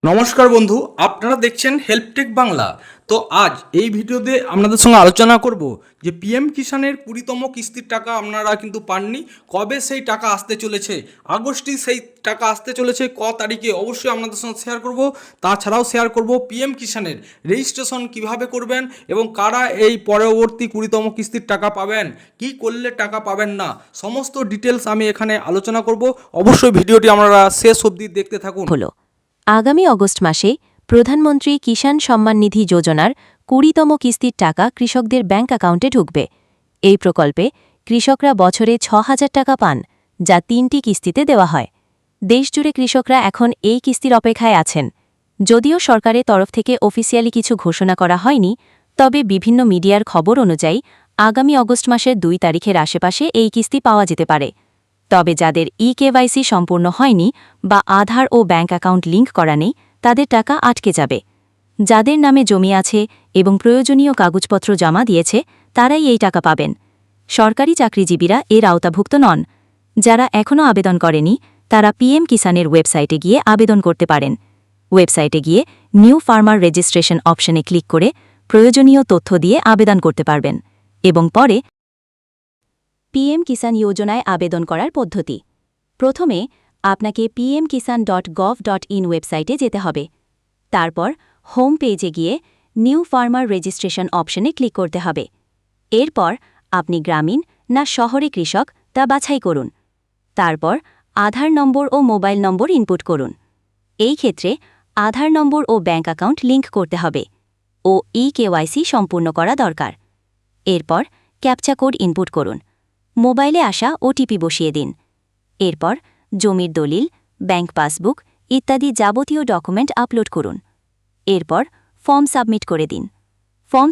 নমস্কার বন্ধু, আপনারা দেখছেন হেল্পটেক বাংলা। তো আজ এই ভিডিওতে আপনাদের সঙ্গে আলোচনা করব যে পিএম কিষাণের 20তম কিস্তির টাকা আপনারা কিন্তু পাননি। কবে সেই টাকা আসতে চলেছে, আগস্টেই সেই টাকা আসতে চলেছে, তারিখে অবশ্যই আপনাদের সঙ্গে শেয়ার করব। তাছাড়াও শেয়ার করব পিএম কিষাণের রেজিস্ট্রেশন কিভাবে করবেন এবং কারা এই পরবর্তী 20তম কিস্তির টাকা পাবেন, কি করলে টাকা পাবেন না, সমস্ত ডিটেলস আমি এখানে আলোচনা করব। অবশ্যই ভিডিওটি আপনারা শেষ অবধি দেখতে থাকুন। হল আগামী অগস্ট মাসে প্রধানমন্ত্রী কিষাণ সম্মান নিধি যোজনার 20তম কিস্তির টাকা কৃষকদের ব্যাংক অ্যাকাউন্টে ঢুকবে। এই প্রকল্পে কৃষকরা বছরে 6,000 টাকা পান, যা 3টি কিস্তিতে দেওয়া হয়। দেশজুড়ে কৃষকরা এখন এই কিস্তির অপেক্ষায় আছেন। যদিও সরকারের তরফ থেকে অফিসিয়ালি কিছু ঘোষণা করা হয়নি, তবে বিভিন্ন মিডিয়ার খবর অনুযায়ী আগামী অগস্ট মাসের 2 তারিখের আশেপাশে এই কিস্তি পাওয়া যেতে পারে। তবে যাদের ইকেওয়াইসি সম্পূর্ণ হয়নি বা আধার ও ব্যাংক অ্যাকাউন্ট লিঙ্ক করা নেই, তাদের টাকা আটকে যাবে। যাদের নামে জমি আছে এবং প্রয়োজনীয় কাগজপত্র জমা দিয়েছে, তারাই এই টাকা পাবেন। সরকারি চাকরিজীবীরা এর আওতাভুক্ত নন। যারা এখনও আবেদন করেনি, তারা পিএম কিষাণের ওয়েবসাইটে গিয়ে আবেদন করতে পারেন। ওয়েবসাইটে গিয়ে নিউ ফার্মার রেজিস্ট্রেশন অপশনে ক্লিক করে প্রয়োজনীয় তথ্য দিয়ে আবেদন করতে পারবেন এবং পরে পিএম কিষাণ যোজনায় আবেদন করার পদ্ধতি। প্রথমে আপনাকে pmkisan.gov.in ওয়েবসাইটে যেতে হবে। তারপর হোম পেজে গিয়ে নিউ ফার্মার রেজিস্ট্রেশন অপশনে ক্লিক করতে হবে। এরপর আপনি গ্রামীণ না শহরে কৃষক তা বাছাই করুন। তারপর আধার নম্বর ও মোবাইল নম্বর ইনপুট করুন। এই ক্ষেত্রে আধার নম্বর ও ব্যাংক অ্যাকাউন্ট লিঙ্ক করতে হবে ও ইকেওয়াইসি সম্পূর্ণ করা দরকার। এরপর ক্যাপচা কোড ইনপুট করুন। মোবাইলে আসা ওটিপি বসিয়ে দিন। এরপর জমির দলিল, ব্যাংক পাসবুক ইত্যাদি যাবতীয় ডকুমেন্ট আপলোড করুন। এরপর ফর্ম সাবমিট করে দিন। ফর্ম